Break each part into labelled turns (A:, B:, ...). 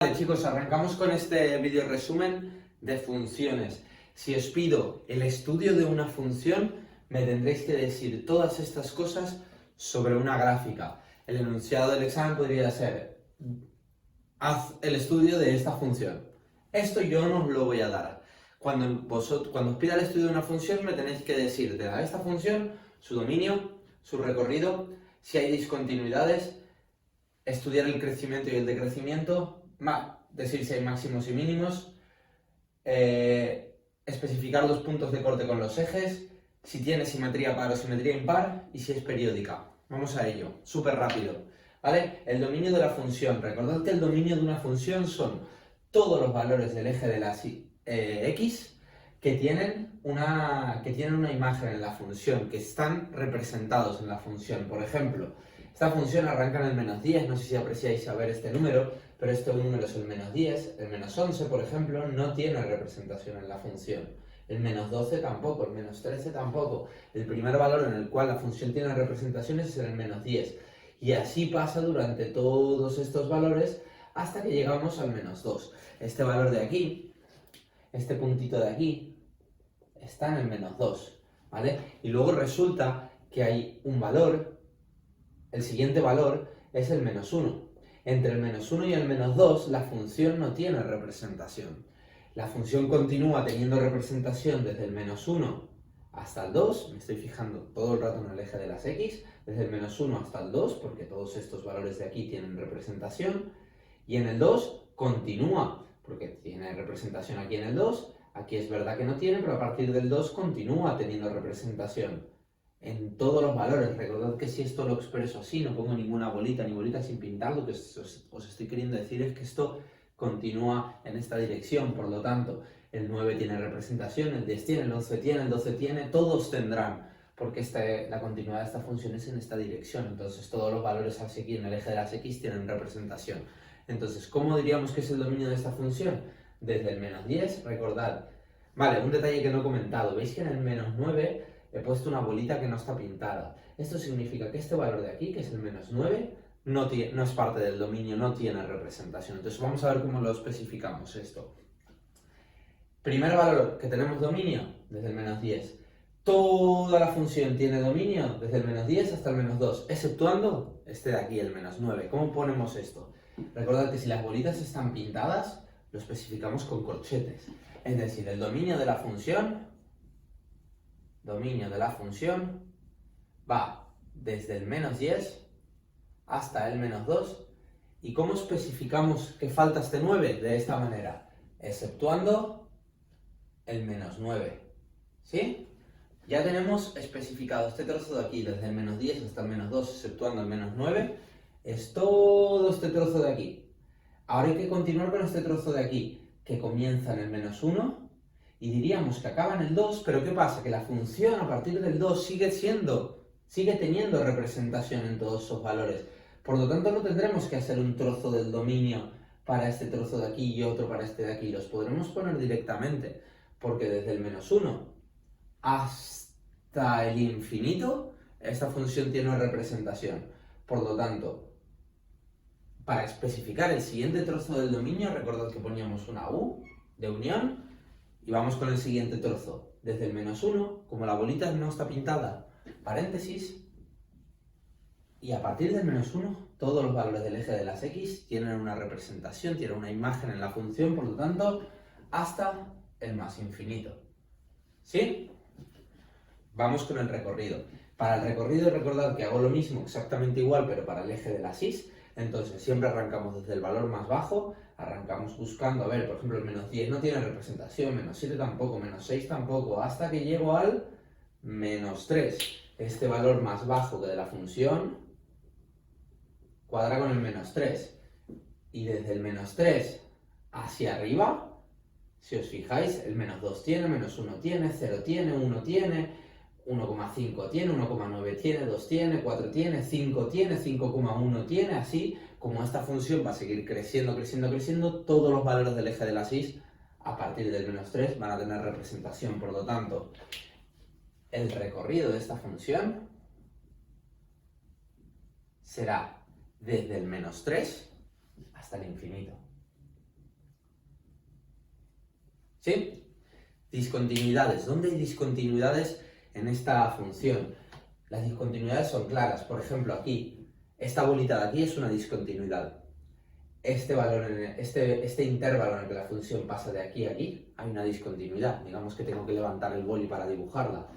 A: Vale, chicos, arrancamos con este vídeo resumen de funciones. Si os pido el estudio de una función, me tendréis que decir todas estas cosas sobre una gráfica. El enunciado del examen podría ser: haz el estudio de esta función. Esto yo no os lo voy a dar. Cuando os pida el estudio de una función, me tenéis que decir de esta función su dominio, su recorrido, si hay discontinuidades, estudiar el crecimiento y el decrecimiento, decir si hay máximos y mínimos, especificar los puntos de corte con los ejes, si tiene simetría par o simetría impar y si es periódica. Vamos a ello, súper rápido, ¿vale? El dominio de la función. Recordad que el dominio de una función son todos los valores del eje de la x que tienen una imagen en la función, que están representados en la función. Por ejemplo, esta función arranca en el -10, no sé si apreciáis saber este número, pero este número es el -10, el -11, por ejemplo, no tiene representación en la función. El -12 tampoco, el -13 tampoco. El primer valor en el cual la función tiene representaciones es el -10. Y así pasa durante todos estos valores hasta que llegamos al -2. Este valor de aquí, este puntito de aquí, está en el -2, ¿vale? Y luego resulta que hay un valor, el siguiente valor es el -1. Entre el -1 y el -2 la función no tiene representación. La función continúa teniendo representación desde el -1 hasta el 2, me estoy fijando todo el rato en el eje de las x, desde el -1 hasta el 2, porque todos estos valores de aquí tienen representación, y en el 2 continúa, porque tiene representación aquí en el 2, aquí es verdad que no tiene, pero a partir del 2 continúa teniendo representación en todos los valores. Recordad que si esto lo expreso así, no pongo ninguna bolita ni bolita sin pintar, lo que os estoy queriendo decir es que esto continúa en esta dirección. Por lo tanto, el 9 tiene representación, el 10 tiene, el 11 tiene, el 12 tiene, todos tendrán, porque la continuidad de esta función es en esta dirección. Entonces todos los valores así aquí en el eje de las x tienen representación. Entonces, ¿cómo diríamos que es el dominio de esta función? Desde el -10, recordad. Vale, un detalle que no he comentado. ¿Veis que en el -9 he puesto una bolita que no está pintada? Esto significa que este valor de aquí, que es el -9, no es parte del dominio, no tiene representación. Entonces vamos a ver cómo lo especificamos esto. Primer valor que tenemos dominio, desde el -10. Toda la función tiene dominio desde el -10 hasta el -2, exceptuando este de aquí, el -9. ¿Cómo ponemos esto? Recordad que si las bolitas están pintadas, lo especificamos con corchetes. Es decir, el dominio de la función va desde el -10 hasta el -2. ¿Y cómo especificamos que falta este 9? De esta manera, exceptuando el -9. ¿Sí? Ya tenemos especificado este trozo de aquí, desde el -10 hasta el -2, exceptuando el -9, es todo este trozo de aquí. Ahora hay que continuar con este trozo de aquí, que comienza en el -1, y diríamos que acaba en el 2, pero ¿qué pasa? Que la función a partir del 2 sigue teniendo representación en todos esos valores. Por lo tanto, no tendremos que hacer un trozo del dominio para este trozo de aquí y otro para este de aquí. Los podremos poner directamente, porque desde el -1 hasta el infinito, esta función tiene representación. Por lo tanto, para especificar el siguiente trozo del dominio, recordad que poníamos una U de unión y vamos con el siguiente trozo. Desde el -1, como la bolita no está pintada, paréntesis, y a partir del -1, todos los valores del eje de las x tienen una representación, tienen una imagen en la función, por lo tanto, hasta el más infinito. ¿Sí? Vamos con el recorrido. Para el recorrido, recordad que hago lo mismo, exactamente igual, pero para el eje de las y. Entonces, siempre arrancamos desde el valor más bajo, arrancamos buscando, a ver, por ejemplo, el -10 no tiene representación, -7 tampoco, -6 tampoco, hasta que llego al -3. Este valor más bajo que de la función cuadra con el -3. Y desde el -3 hacia arriba, si os fijáis, el -2 tiene, -1 tiene, 0 tiene, 1 tiene, 1,5 tiene, 1,9 tiene, 2 tiene, 4 tiene, 5 tiene, 5,1 tiene, así como esta función va a seguir creciendo, creciendo, creciendo, todos los valores del eje de las y a partir del -3 van a tener representación. Por lo tanto, el recorrido de esta función será desde el -3 hasta el infinito. ¿Sí? Discontinuidades. ¿Dónde hay discontinuidades en esta función? Las discontinuidades son claras. Por ejemplo, aquí, esta bolita de aquí es una discontinuidad. Este valor, este intervalo en el que la función pasa de aquí a aquí, hay una discontinuidad. Digamos que tengo que levantar el boli para dibujarla.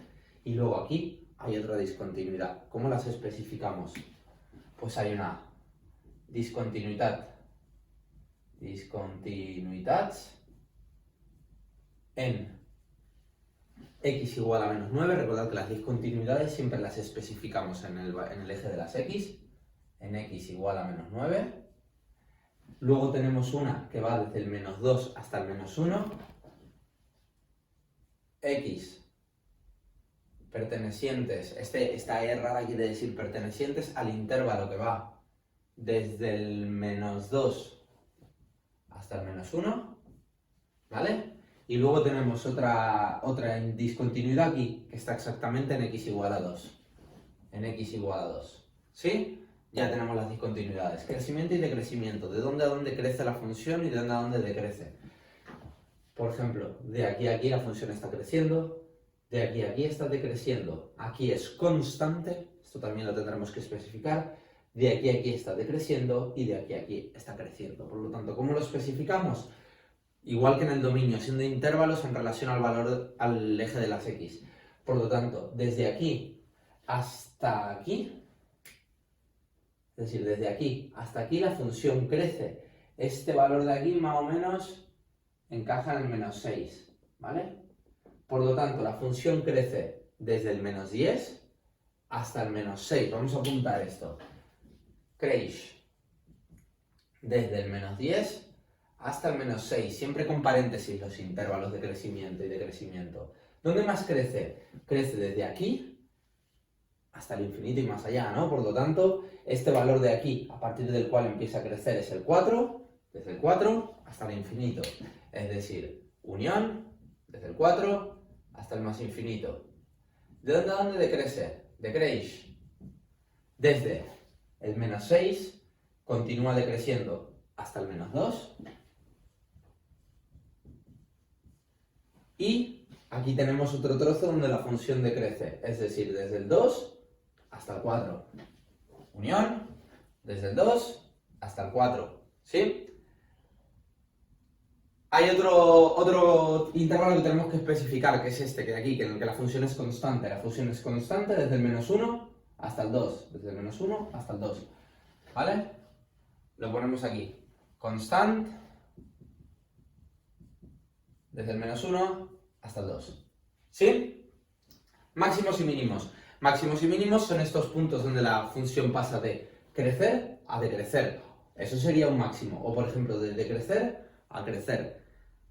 A: Y luego aquí hay otra discontinuidad. ¿Cómo las especificamos? Pues hay una discontinuidad en x igual a menos 9. Recordad que las discontinuidades siempre las especificamos en el eje de las x, en x igual a menos 9. Luego tenemos una que va desde el menos 2 hasta el menos 1. X pertenecientes, esta E rara quiere decir pertenecientes al intervalo que va desde el menos 2 hasta el menos 1, ¿vale? Y luego tenemos otra discontinuidad aquí, que está exactamente en x igual a 2. En x igual a 2, ¿sí? Ya tenemos las discontinuidades. Crecimiento y decrecimiento. ¿De dónde a dónde crece la función y de dónde a dónde decrece? Por ejemplo, de aquí a aquí la función está creciendo, de aquí a aquí está decreciendo. Aquí es constante, esto también lo tendremos que especificar. De aquí a aquí está decreciendo y de aquí a aquí está creciendo. Por lo tanto, ¿cómo lo especificamos? Igual que en el dominio, siendo intervalos en relación al valor, al eje de las x. Por lo tanto, desde aquí hasta aquí, es decir, desde aquí hasta aquí la función crece. Este valor de aquí más o menos encaja en el menos 6, ¿vale? Por lo tanto, la función crece desde el menos 10 hasta el menos 6. Vamos a apuntar esto. Creix desde el menos 10 hasta el menos 6, siempre con paréntesis los intervalos de crecimiento y decrecimiento. ¿Dónde más crece? Crece desde aquí hasta el infinito y más allá, ¿no? Por lo tanto, este valor de aquí, a partir del cual empieza a crecer, es el 4, desde el 4 hasta el infinito. Es decir, unión, desde el 4 hasta el más infinito. ¿De dónde a dónde decrece? Decreix desde el menos 6, continúa decreciendo hasta el menos 2. Y aquí tenemos otro trozo donde la función decrece, es decir, desde el 2 hasta el 4. Unión, desde el 2 hasta el 4. ¿Sí? Hay otro intervalo que tenemos que especificar, que es este, que de aquí, en el que la función es constante. La función es constante desde el menos 1 hasta el 2. Desde el menos 1 hasta el 2. ¿Vale? Lo ponemos aquí. Constant desde el menos 1 hasta el 2. ¿Sí? Máximos y mínimos. Máximos y mínimos son estos puntos donde la función pasa de crecer a decrecer. Eso sería un máximo. O, por ejemplo, de decrecer a crecer.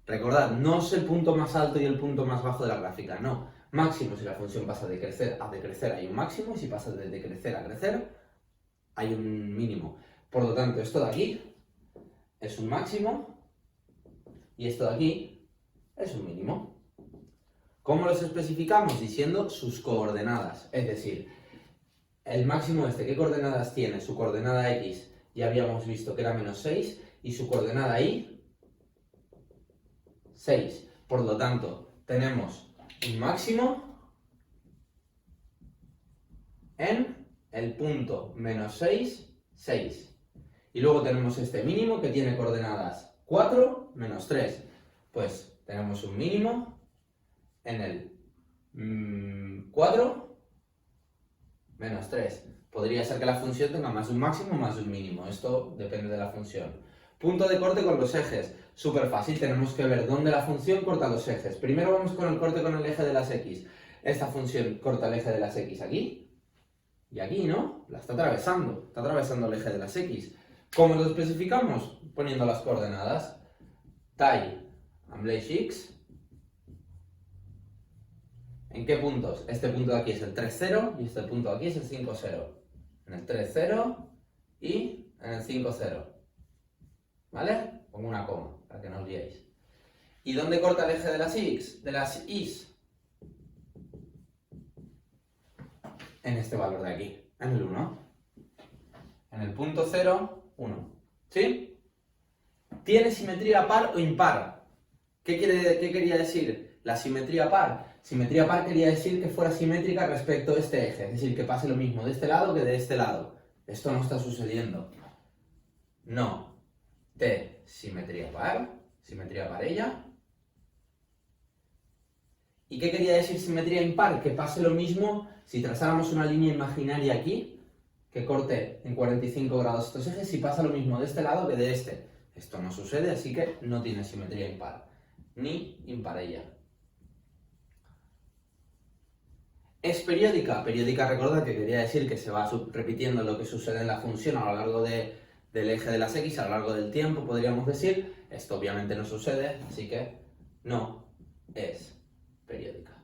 A: Recordad, no es el punto más alto y el punto más bajo de la gráfica, no. Máximo, si la función pasa de crecer a decrecer, hay un máximo, y si pasa de decrecer a crecer, hay un mínimo. Por lo tanto, esto de aquí es un máximo y esto de aquí es un mínimo. ¿Cómo los especificamos? Diciendo sus coordenadas. Es decir, el máximo este, ¿qué coordenadas tiene? Su coordenada x ya habíamos visto que era menos 6 y su coordenada y 6. Por lo tanto, tenemos un máximo en el punto menos 6, 6. Y luego tenemos este mínimo que tiene coordenadas 4, menos 3. Pues tenemos un mínimo en el 4, menos 3. Podría ser que la función tenga más de un máximo o más de un mínimo. Esto depende de la función. Punto de corte con los ejes. Súper fácil, tenemos que ver dónde la función corta los ejes. Primero vamos con el corte con el eje de las x. Esta función corta el eje de las x aquí y aquí, ¿no? La está atravesando el eje de las x. ¿Cómo lo especificamos? Poniendo las coordenadas. Tai Ambleix x. ¿En qué puntos? Este punto de aquí es el 3, 0 y este punto de aquí es el 5, 0. En el 3, 0 y en el 5, 0. ¿Vale? Pongo una coma para que no os liéis. ¿Y dónde corta el eje de las x? De las y's. En este valor de aquí, en el 1. En el punto 0, 1. ¿Sí? ¿Tiene simetría par o impar? ¿Qué quería decir la simetría par? Simetría par quería decir que fuera simétrica respecto a este eje, es decir, que pase lo mismo de este lado que de este lado. Esto no está sucediendo. No. T, simetría parella. ¿Y qué quería decir simetría impar? Que pase lo mismo si trazáramos una línea imaginaria aquí, que corte en 45 grados estos ejes, y pasa lo mismo de este lado que de este. Esto no sucede, así que no tiene simetría impar, ni imparella. ¿Es periódica? Periódica, recordad que quería decir que se va repitiendo lo que sucede en la función a lo largo del eje de las x, a lo largo del tiempo, podríamos decir. Esto obviamente no sucede, así que no es periódica.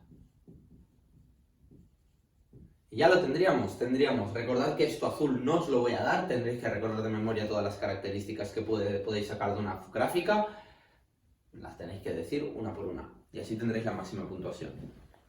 A: Y ya lo tendríamos. Recordad que esto azul no os lo voy a dar, tendréis que recordar de memoria todas las características que podéis sacar de una gráfica. Las tenéis que decir una por una, y así tendréis la máxima puntuación.